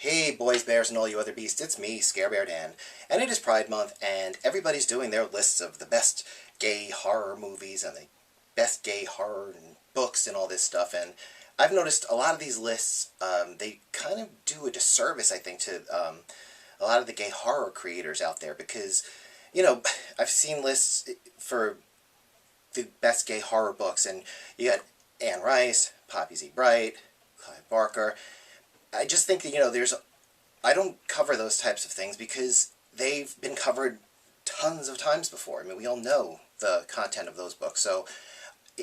Hey boys, bears, and all you other beasts, it's me, Scare Bear Dan, and it is Pride Month, and everybody's doing their lists of the best gay horror movies and the best gay horror and books and all this stuff, and I've noticed a lot of these lists, they kind of do a disservice, I think, to a lot of the gay horror creators out there, because, I've seen lists for the best gay horror books, and you got Anne Rice, Poppy Z. Brite, Clive Barker. I just think that, I don't cover those types of things because they've been covered tons of times before. I mean, we all know the content of those books. So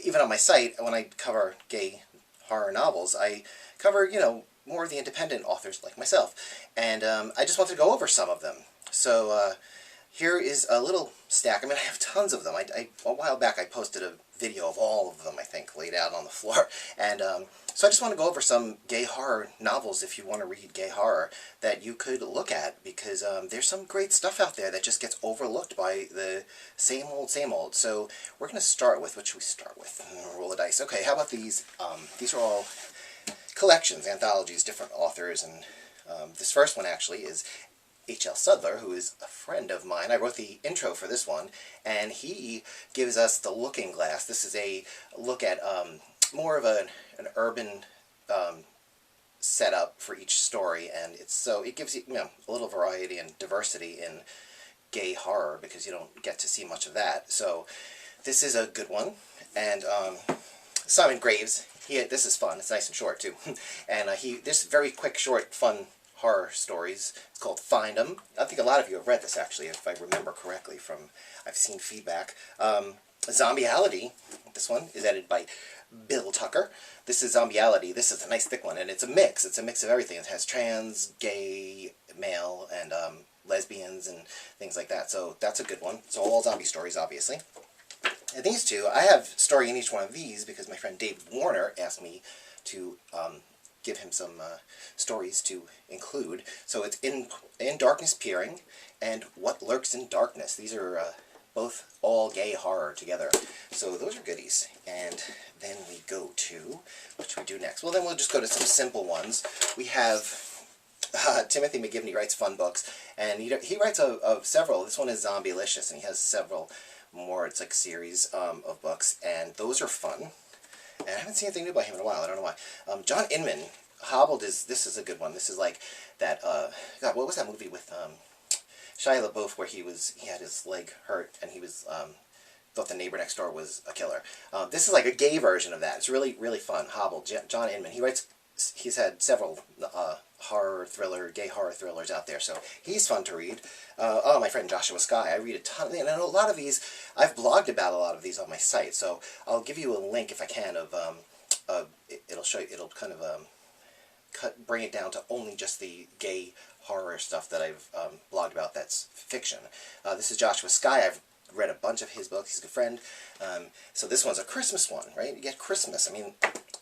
even on my site, when I cover gay horror novels, I cover, more of the independent authors like myself. And I just wanted to go over some of them. So here is a little stack. I mean, I have tons of them. A while back, I posted a video of all of them, I think, laid out on the floor. And so I just want to go over some gay horror novels, if you want to read gay horror, that you could look at, because there's some great stuff out there that just gets overlooked by the same old, same old. So we're going to start with, what should we start with? Roll the dice. Okay, how about these? These are all collections, anthologies, different authors, and this first one actually is H.L. Sudler, who is a friend of mine. I wrote the intro for this one, and he gives us The Looking Glass. This is a look at more of an urban setup for each story, and it gives you, a little variety and diversity in gay horror, because you don't get to see much of that. So this is a good one, and Simon Graves. This is fun. It's nice and short too, and this very quick, short, fun horror stories. It's called Find 'Em. I think a lot of you have read this, actually, if I remember correctly from I've seen feedback. Zombieality. This one is edited by Bill Tucker. This is Zombieality. This is a nice thick one, and it's a mix. It's a mix of everything. It has trans, gay, male, and lesbians and things like that. So that's a good one. So all zombie stories, obviously. And these two, I have a story in each one of these because my friend Dave Warner asked me to give him some stories to include. So it's in Darkness Peering and What Lurks in Darkness. These are both all gay horror together. So those are goodies. And then we go to, what should we do next? Well, then we'll just go to some simple ones. We have Timothy McGivney writes fun books, and he writes of several. This one is Zombielicious, and he has several more. It's like a series of books, and those are fun. And I haven't seen anything new by him in a while. I don't know why. John Inman, Hobbled this is a good one. This is like that. God, what was that movie with Shia LaBeouf where he had his leg hurt and he was thought the neighbor next door was a killer. This is like a gay version of that. It's really, really fun. Hobbled. John Inman. He's had several gay horror thrillers out there, so he's fun to read. My friend Joshua Skye, I read a ton, and a lot of these, I've blogged about a lot of these on my site, so I'll give you a link if I can of, it'll show you, it'll kind of bring it down to only just the gay horror stuff that I've blogged about that's fiction. This is Joshua Skye. I've read a bunch of his books. He's a good friend. So this one's a Christmas one, right? You get Christmas. I mean,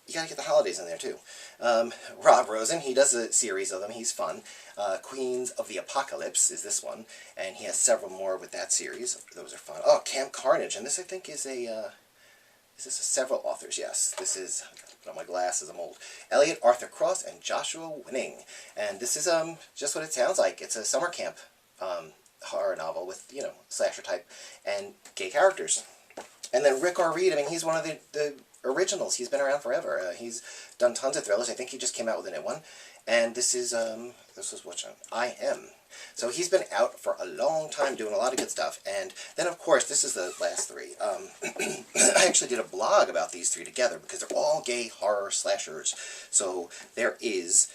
you gotta get the holidays in there too. Rob Rosen, he does a series of them. He's fun. Queens of the Apocalypse is this one, and he has several more with that series. Those are fun. Oh, Camp Carnage, and this I think is several authors? Yes, this is. Put on my glasses. I'm old. Elliot Arthur Cross and Joshua Winning, and this is just what it sounds like. It's a summer camp horror novel with slasher type and gay characters. And then Rick R. Reed. I mean, he's one of the originals. He's been around forever. He's done tons of thrillers. I think he just came out with a new one. And this was which one? I Am. So he's been out for a long time doing a lot of good stuff. And then, of course, this is the last three. I actually did a blog about these three together because they're all gay horror slashers. So there is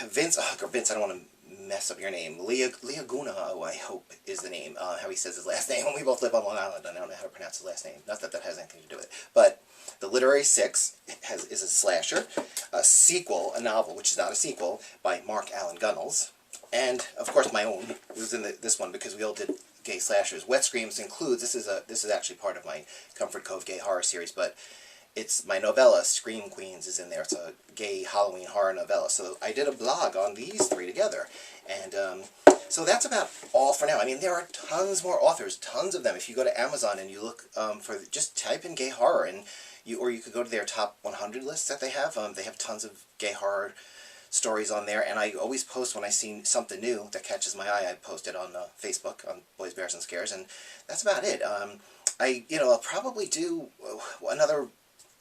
Vince, I don't want to mess up your name. Liaguna, I hope is the name. How he says his last name. We both live on Long Island. I don't know how to pronounce his last name. Not that that has anything to do with it. But The Literary Six is a slasher. A sequel, a novel, which is not a sequel, by Mark Allen Gunnels. And, of course, my own was in this one because we all did gay slashers. Wet Screams includes, this is actually part of my Comfort Cove gay horror series, but it's my novella, Scream Queens, is in there. It's a gay Halloween horror novella. So I did a blog on these three together. And so that's about all for now. I mean, there are tons more authors, tons of them. If you go to Amazon and you look just type in gay horror, or you could go to their top 100 lists that they have. They have tons of gay horror stories on there, and I always post when I see something new that catches my eye. I post it on Facebook on Boys, Bears, and Scares, and that's about it. I'll probably do another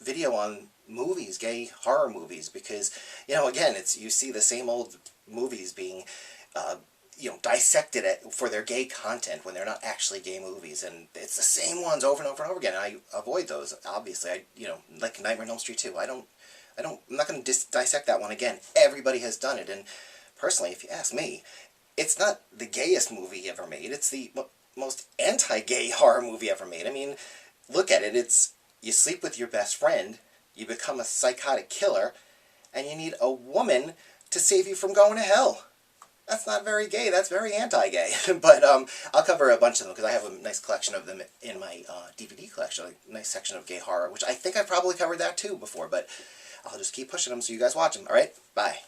video on movies, gay horror movies, because again, you see the same old movies being dissected for their gay content when they're not actually gay movies, and it's the same ones over and over and over again. And I avoid those, obviously. Like Nightmare on Elm Street 2. I'm not going to dissect that one again. Everybody has done it, and personally, if you ask me, it's not the gayest movie ever made. It's the most anti-gay horror movie ever made. I mean, look at it. It's you sleep with your best friend, you become a psychotic killer, and you need a woman to save you from going to hell. That's not very gay. That's very anti-gay. But I'll cover a bunch of them because I have a nice collection of them in my DVD collection. A nice section of gay horror, which I think I've probably covered that too before. But I'll just keep pushing them so you guys watch them. All right? Bye.